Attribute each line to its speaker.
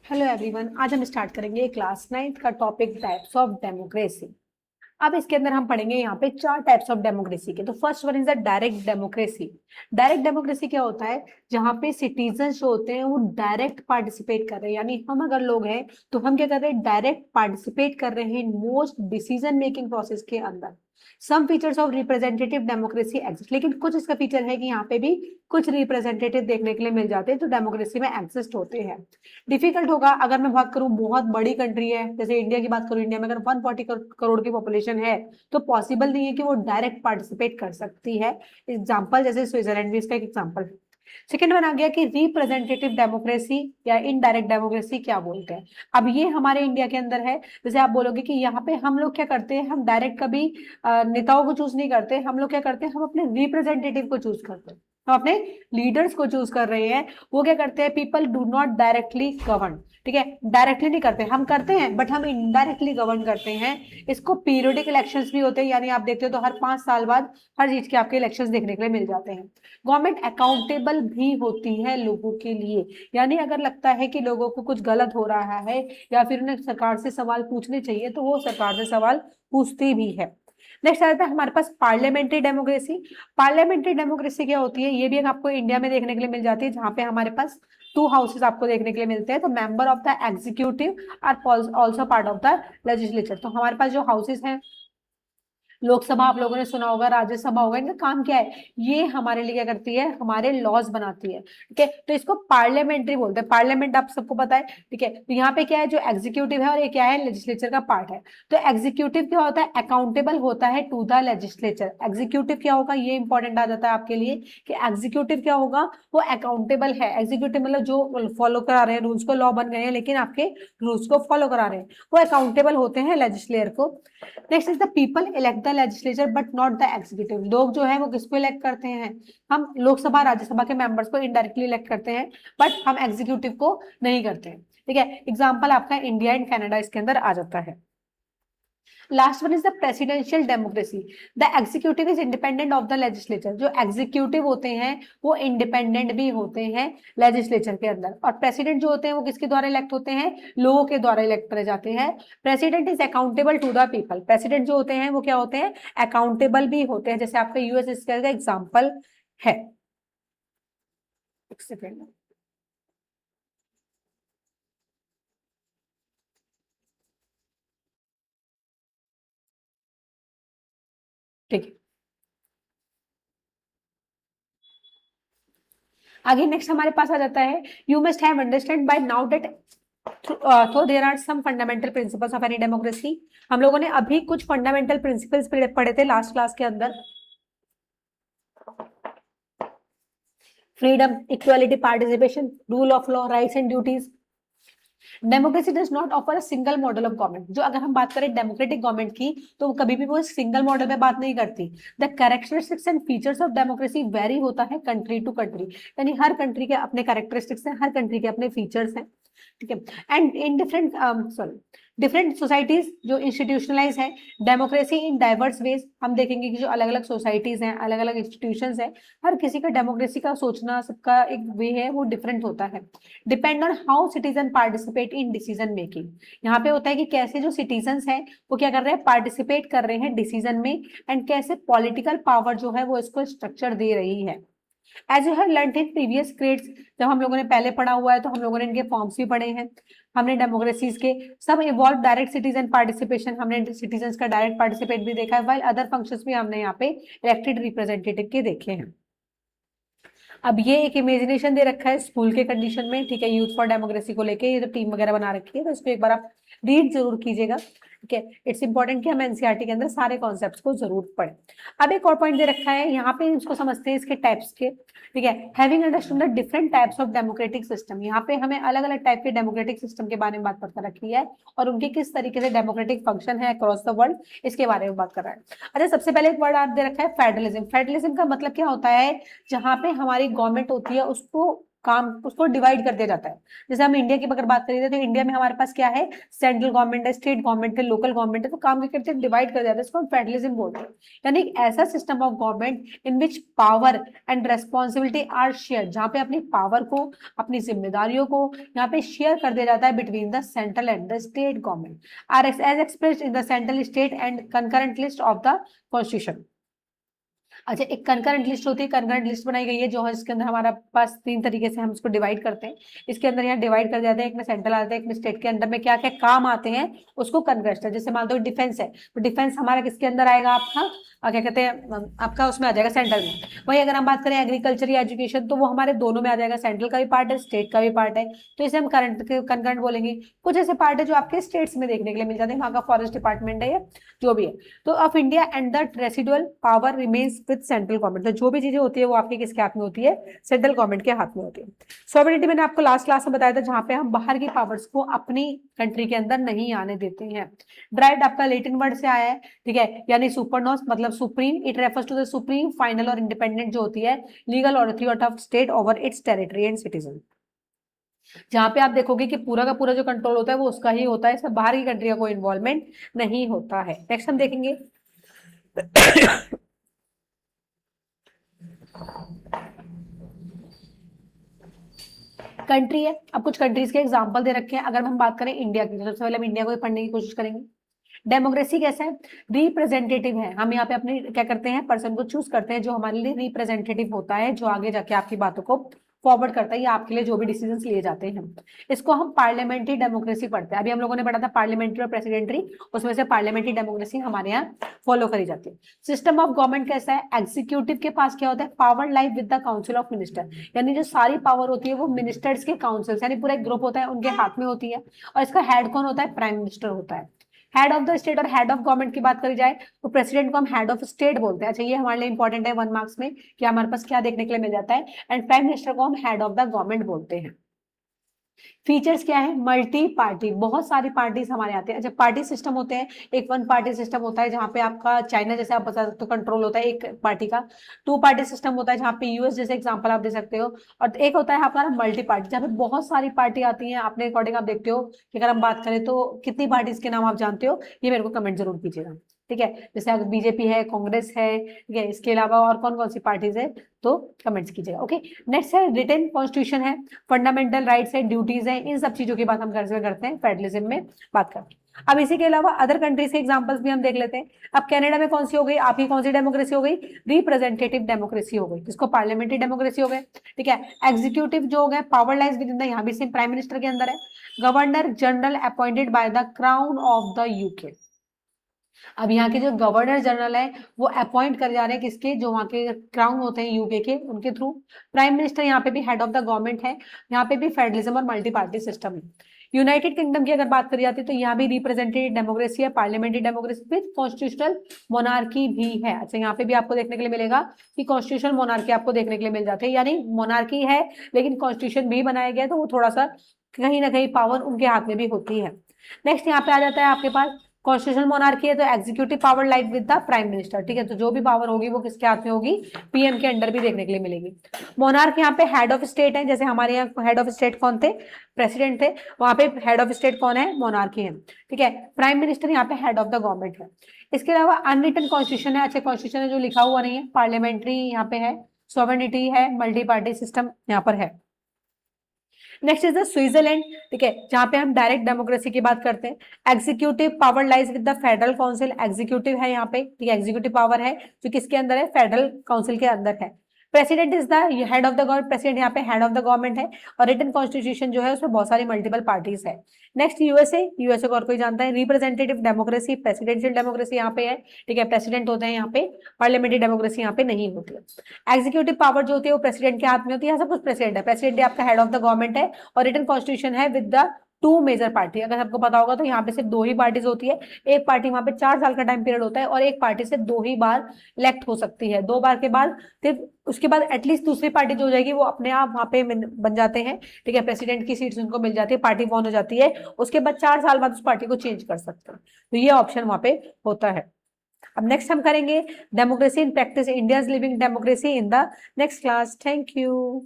Speaker 1: Hello everyone, आज हम start करेंगे क्लास 9th का टॉपिक टाइप्स ऑफ डेमोक्रेसी। अब इसके अंदर हम पढ़ेंगे यहाँ पे चार टाइप्स ऑफ डेमोक्रेसी के। तो first one is the direct democracy. Direct democracy क्या होता है? जहाँ पे सिटीजन जो होते हैं वो डायरेक्ट पार्टिसिपेट कर रहे हैं, यानी हम अगर लोग हैं तो हम क्या कर रहे हैं, डायरेक्ट पार्टिसिपेट कर रहे हैं मोस्ट डिसीजन मेकिंग प्रोसेस के अंदर। Some features of representative democracy exist, लेकिन कुछ इसका फीचर है कि यहाँ पे भी कुछ रिप्रेजेंटेटिव देखने के लिए मिल जाते हैं जो डेमोक्रेसी में एग्जिस्ट होते हैं। डिफिकल्ट होगा अगर मैं बात करूं, बहुत बड़ी कंट्री है जैसे इंडिया की बात करूं, इंडिया में अगर 140 करोड़ की पॉपुलेशन है तो पॉसिबल नहीं है कि वो डायरेक्ट पार्टिसिपेट कर सकती है। एग्जांपल जैसे स्विट्जरलैंड भी इसका एक एग्जांपल है। सेकेंड वन आ गया कि रिप्रेजेंटेटिव डेमोक्रेसी या इनडायरेक्ट डेमोक्रेसी क्या बोलते हैं। अब ये हमारे इंडिया के अंदर है। जैसे आप बोलोगे कि यहाँ पे हम लोग क्या करते हैं, हम डायरेक्ट कभी नेताओं को चूज नहीं करते, हम लोग क्या करते हैं, हम अपने रिप्रेजेंटेटिव को चूज करते हैं, हम अपने लीडर्स को चूज कर रहे हैं। वो क्या करते हैं, people do not directly govern. ठीक है, डायरेक्टली नहीं करते, हम करते हैं बट हम इनडायरेक्टली गवर्न करते हैं। इसको पीरियोडिक इलेक्शंस भी होते हैं, यानी आप देखते हो तो हर 5 साल बाद हर चीज के आपके इलेक्शंस देखने के लिए मिल जाते हैं। गवर्नमेंट अकाउंटेबल भी होती है लोगों के लिए, यानी अगर लगता है कि लोगों को कुछ गलत हो रहा है या फिर उन्हें सरकार से सवाल पूछने चाहिए तो वो सरकार से सवाल पूछती भी है। नेक्स्ट आता है हमारे पास पार्लियामेंट्री डेमोक्रेसी। पार्लियामेंट्री डेमोक्रेसी क्या होती है, ये भी आपको इंडिया में देखने के लिए मिल जाती है, जहां पे हमारे पास टू हाउसेस आपको देखने के लिए मिलते हैं। तो member of the executive are also part of the legislature. तो हमारे पास जो हाउसेस हैं, लोकसभा आप लोगों ने सुना होगा, राज्यसभा होगा, इनका काम क्या है, ये हमारे लिए क्या करती है, हमारे लॉज बनाती है। ठीक है, तो इसको पार्लियामेंट्री बोलते हैं। पार्लियामेंट आप सबको पता है। ठीक है, तो यहाँ पे क्या है, जो एग्जीक्यूटिव है और ये क्या है, लेजिस्लेचर का पार्ट है। तो एग्जीक्यूटिव क्या होता है, अकाउंटेबल होता है टू द लेजिस्लेचर। एग्जीक्यूटिव क्या होगा, ये इंपॉर्टेंट आ जाता है आपके लिए कि एग्जीक्यूटिव क्या होगा, वो अकाउंटेबल है। एग्जीक्यूटिव मतलब जो फॉलो करा रहे हैं रूल्स को, लॉ बन गए हैं लेकिन आपके रूल्स को फॉलो करा रहे हैं, वो अकाउंटेबल होते हैं लेजिस्लेटर को। Next is the people elect the legislature but not the executive. लोग जो है वो किसको इलेक्ट करते हैं, हम लोकसभा राज्यसभा के मेंबर्स को इनडायरेक्टली इलेक्ट करते हैं, बट हम एग्जीक्यूटिव को नहीं करते हैं। ठीक है, एग्जाम्पल आपका इंडिया एंड कनाडा इसके अंदर आ जाता है। Last one is the presidential democracy. The executive is independent of the legislature. जो एग्जीक्यूटिव होते हैं वो इंडिपेंडेंट भी होते हैं लेजिस्लेचर के अंदर, और प्रेसिडेंट जो होते हैं वो किसके द्वारा इलेक्ट होते हैं, लोगों के द्वारा इलेक्ट करे जाते हैं। President is accountable to the people. President जो होते हैं वो क्या होते हैं, अकाउंटेबल भी होते हैं, जैसे आपका यूएस इसका एग्जाम्पल है। एक सेकेंड, ठीक है, आगे नेक्स्ट हमारे पास आ जाता है, you must have understand by now that तो there are some fundamental principles of any democracy. हम लोगों ने अभी कुछ फंडामेंटल प्रिंसिपल्स पढ़े थे लास्ट क्लास के अंदर। Freedom, equality, participation, rule of law, rights and duties. Democracy does not offer a single model of government. जो अगर हम बात करें डेमोक्रेटिक गवर्नमेंट की तो कभी भी वो सिंगल मॉडल पे बात नहीं करती। The characteristics and features of democracy very होता है कंट्री टू कंट्री, यानी हर कंट्री के अपने कैरेक्टरिस्टिक्स हैं, हर कंट्री के अपने फीचर्स हैं। ठीक है, एंड इन डिफरेंट सोसाइटीज जो इंस्टीट्यूशनलाइज है डेमोक्रेसी इन डाइवर्स वेज। हम देखेंगे कि जो अलग अलग सोसाइटीज हैं, अलग अलग इंस्टीट्यूशंस हैं, हर किसी का डेमोक्रेसी का सोचना सबका एक वे है, वो डिफरेंट होता है। Depend on how citizen participate in decision making. यहाँ पे होता है कि कैसे जो सिटीजन्स हैं वो क्या कर रहे हैं, पार्टिसिपेट कर रहे हैं डिसीजन में, एंड कैसे पॉलिटिकल पावर जो है वो इसको स्ट्रक्चर दे रही है। As you have learn in previous grades, जब हम लोगों ने पहले पढ़ा हुआ है तो हम लोगों ने इनके फॉर्म्स भी पढ़े हैं। हमने डेमोक्रेसीज के सब इवॉल्व डायरेक्ट सिटीजन पार्टिसिपेशन, हमने सिटीजन का डायरेक्ट पार्टिसिपेट भी देखा है, वाइल अदर फंक्शंस भी हमने यहाँ पे इलेक्टेड रिप्रेजेंटेटिव के देखे हैं। अब ये एक इमेजिनेशन दे रखा है स्कूल के कंडीशन में, ठीक है, यूथ फॉर डेमोक्रेसी को लेके ये तो टीम वगैरह बना रखी है, तो इसको एक बार आप रीड जरूर कीजिएगा। ठीक है, इट्स इंपॉर्टेंट कि हम एनसीईआरटी के अंदर सारे कॉन्सेप्ट्स को जरूर पढ़ें। अब एक और पॉइंट दे रखा है यहाँ पे, इसको समझते हैं इसके टाइप्स के। ठीक है, having understood the different types of democratic system. यहाँ पे हमें अलग अलग टाइप के डेमोक्रेटिक सिस्टम के बारे में बात पता रखी है और उनके किस तरीके से डेमोक्रेटिक फंक्शन है अक्रॉस द वर्ल्ड, इसके बारे में बात कर रहा है। अच्छा, सबसे पहले एक वर्ड आप दे रखा है फेडरलिज्म। फेडरलिज्म का मतलब क्या होता है, जहां पे हमारी गवर्नमेंट होती है उसको काम उसको डिवाइड कर दिया जाता है। जैसे हम इंडिया की अगर बात करें तो इंडिया में हमारे पास क्या है, सेंट्रल गवर्नमेंट है, स्टेट गवर्नमेंट है, लोकल गवर्नमेंट है, तो काम क्या करते हैं, डिवाइड कर जाता है, इसको हम फेडरलिज्म बोलते हैं। यानी एक ऐसा system of government in which power and responsibility are share, जहाँ पे अपनी पावर को, अपनी जिम्मेदारियों को यहाँ पे शेयर कर दिया जाता है between the central and the state government, are as expressed in the central, state and concurrent list of the constitution. अच्छा, एक कंकरेंट लिस्ट होती है, कंकरेंट लिस्ट बनाई गई है जो है, इसके अंदर हमारा पास 3 तरीके से हम इसको डिवाइड करते हैं। इसके अंदर यहाँ डिवाइड कर जाते हैं, एक में सेंट्रल आता है, एक में स्टेट के अंदर में क्या क्या काम आते हैं उसको कन्वर्ट है। जैसे मान लो डिफेंस है, तो डिफेंस हमारा किसके अंदर आएगा, आपका क्या कहते हैं, आपका उसमें आ जाएगा सेंट्रल में। वही अगर हम बात करें एग्रीकल्चर या एजुकेशन, तो वो हमारे दोनों में आ जाएगा, सेंट्रल का भी पार्ट है, स्टेट का भी पार्ट है, तो इसे हम कंकरेंट बोलेंगे। कुछ ऐसे पार्ट है जो आपके स्टेट्स में देखने के लिए मिल जाते हैं, वहाँ का फॉरेस्ट डिपार्टमेंट है या जो भी है। तो of India and the residual power remains with central government, तो जो भी चीजें होती है वो आपके किसके हाथ में होती है, सेंट्रल गवर्नमेंट के हाथ में होती है। सॉवरेनिटी मैंने आपको लास्ट क्लास में बताया था, जहां पे हम बाहर की पावर्स को अपनी कंट्री के अंदर नहीं आने देते हैं। ड्राइव्ड आपका लेटिन वर्ड से आया है, ठीक है, यानी सुपरनोस मतलब supreme, it refers to the supreme final और इंडिपेंडेंट जो होती है legal authority of state over its territory and citizen. जहां पे आप देखोगे कि पूरा का पूरा जो कंट्रोल होता है वो उसका ही होता है, इसमें बाहर की कंट्री का कोई इन्वॉल्वमेंट नहीं होता है। नेक्स्ट हम देखेंगे कंट्री है। अब कुछ कंट्रीज के एग्जांपल दे रखे हैं। अगर हम बात करें इंडिया की, तो सबसे पहले हम इंडिया को पढ़ने की कोशिश करेंगे। डेमोक्रेसी कैसा है, रिप्रेजेंटेटिव है। हम यहाँ पे अपने क्या करते हैं, पर्सन को चूज करते हैं जो हमारे लिए रिप्रेजेंटेटिव होता है, जो आगे जाके आपकी बातों को फॉरवर्ड करता है या आपके लिए जो भी डिसीजन लिए जाते हैं। इसको हम पार्लियामेंट्री डेमोक्रेसी पढ़ते हैं। अभी हम लोगों ने पढ़ा था पार्लियामेंट्री और प्रेसिडेंट्री, उसमें से पार्लियामेंट्री डेमोक्रेसी हमारे यहाँ फॉलो करी जाती है। सिस्टम ऑफ गवर्नमेंट कैसा है, एग्जीक्यूटिव के पास क्या होता है, power live with the council of minister, यानी जो सारी पावर होती है वो मिनिस्टर्स के काउंसिल यानी पूरा एक ग्रुप होता है उनके हाथ में होती है। और इसका हेड कौन होता है, प्राइम मिनिस्टर होता है। हेड ऑफ द स्टेट और हेड ऑफ गवर्नमेंट की बात करी जाए तो प्रेसिडेंट को हम हेड ऑफ स्टेट बोलते हैं। अच्छा, ये हमारे लिए इंपॉर्टेंट है 1 मार्क्स में कि हमारे पास क्या देखने के लिए मिल जाता है। एंड प्राइम मिनिस्टर को हम हेड ऑफ द गवर्नमेंट बोलते हैं। फीचर्स क्या है, मल्टी पार्टी, बहुत सारी पार्टीज हमारे आते हैं। अच्छा, पार्टी सिस्टम होते हैं, एक 1 पार्टी सिस्टम होता है जहां पे आपका चाइना जैसे आप बता सकते हो कंट्रोल होता है एक पार्टी का। 2 पार्टी सिस्टम होता है जहां पे यूएस जैसे एग्जांपल आप दे सकते हो। और एक होता है आपका मल्टी पार्टी, जहां पे बहुत सारी पार्टी आती हैं। अपने अकॉर्डिंग आप देखते हो कि अगर हम बात करें तो कितनी पार्टीज के नाम आप जानते हो, ये मेरे को कमेंट जरूर कीजिएगा, ठीक है। जैसे अगर बीजेपी है, कांग्रेस है, ठीक है, इसके अलावा और कौन कौन सी पार्टीज है तो कमेंट्स कीजिएगा। ओके, नेक्स्ट है रिटन कॉन्स्टिट्यूशन है, फंडामेंटल राइट्स है, ड्यूटीज है, इन सब चीजों की बात हम करते हैं फेडरलिज्म में बात करते हैं। अब इसी के अलावा अदर कंट्रीज के एग्जांपल्स भी हम देख लेते हैं। अब कनाडा में कौन सी हो गई, आपकी कौन सी डेमोक्रेसी हो गई, रिप्रेजेंटेटिव डेमोक्रेसी हो गई, जिसको पार्लियामेंट्री डेमोक्रेसी हो गए, ठीक है। एग्जीक्यूटिव जो हो गए power lies with in the, यहाँ भी सेम प्राइम मिनिस्टर के अंदर है। Governor general appointed by the crown of the UK. अब यहाँ के जो गवर्नर जनरल है वो अपॉइंट कर जा रहे हैं किसके, जो वहाँ के क्राउन होते हैं यूके के, उनके थ्रू। प्राइम मिनिस्टर यहाँ पे भी हेड ऑफ द गवर्नमेंट है। यहाँ पे भी फेडरलिज्म और मल्टी पार्टी सिस्टम है। यूनाइटेड किंगडम की अगर बात करी जाती है तो यहाँ भी रिप्रेजेंटेटिव डेमोक्रेसी है, parliamentary democracy with constitutional monarchy भी है। अच्छा, यहाँ पे भी आपको देखने के लिए मिलेगा कि कॉन्स्टिट्यूशनल मोनार्की आपको देखने के लिए मिल जाती है, यानी मोनार्की है लेकिन कॉन्स्टिट्यूशन भी बनाया गया, तो वो थोड़ा सा कहीं ना कहीं पावर उनके हाथ में भी होती है। नेक्स्ट यहाँ पे आ जाता है आपके पास कॉन्स्टिट्यूशनल मोनार्की है तो executive power like with the prime minister, ठीक है। तो जो भी पावर होगी वो किसके हाथ में होगी, पीएम के अंडर भी देखने के लिए मिलेगी। मोनार्क यहाँ पे हेड ऑफ स्टेट है, जैसे हमारे यहाँ हेड ऑफ स्टेट कौन थे, प्रेसिडेंट थे, वहां पे हेड ऑफ स्टेट कौन है, मोनार्की है, ठीक है। प्राइम मिनिस्टर यहाँ पे हेड ऑफ द गवर्नमेंट है। इसके अलावा अनरिटन कॉन्स्टिट्यूशन है। अच्छे कॉन्स्टिट्यूशन है जो लिखा हुआ नहीं है, पार्लियामेंट्री यहाँ पे है, सॉवरेनिटी है, मल्टी पार्टी सिस्टम यहाँ पर है। नेक्स्ट इज द स्विट्जरलैंड, ठीक है, जहां पे हम डायरेक्ट डेमोक्रेसी की बात करते हैं। Executive power lies with the federal council, executive है यहाँ पे, ठीक है, एग्जीक्यूटिव पावर है जो किसके अंदर है, फेडरल काउंसिल के अंदर है। President is the head of the government, president यहाँ पे हेड ऑफ द गवर्नमेंट है। और रिटन कॉन्स्टिट्यूशन जो है उसमें बहुत सारी मल्टीपल पार्टीज है। नेक्स्ट यूएसए, यूएसए को और कोई जानता है, रिप्रेजेंटेटिव डेमोक्रेसी, प्रेसिडेंशियल डेमोक्रेसी यहाँ पे है, ठीक है, प्रेसिडेंट होते हैं यहाँ पे, पार्लियामेंट्री डेमोक्रेसी यहाँ पे नहीं होती है। एग्जीक्यूटिव पावर जो होती है वो प्रेसिडेंट के हाथ में होती है, सब कुछ प्रेसिडेंट है, प्रेसिडेंट आपका हेड ऑफ द गवर्नमेंट है। और रिटन कॉन्स्टिट्यूशन है विद द 2 मेजर पार्टी, अगर सबको पता होगा तो यहाँ पे सिर्फ 2 ही पार्टीज होती है। एक पार्टी वहां पे 4 साल का टाइम पीरियड होता है और एक पार्टी से 2 ही बार इलेक्ट हो सकती है, 2 बार के बाद फिर उसके बाद एटलीस्ट दूसरी पार्टी जो हो जाएगी वो अपने आप वहां पे बन जाते हैं, ठीक है, प्रेसिडेंट की सीट्स उनको मिल जाती है, पार्टी फॉर्म हो जाती है, उसके बाद 4 साल बाद उस पार्टी को चेंज कर सकते हैं। तो ये ऑप्शन वहां पे होता है। अब नेक्स्ट हम करेंगे democracy in practice, India's living democracy in the next class. Thank you.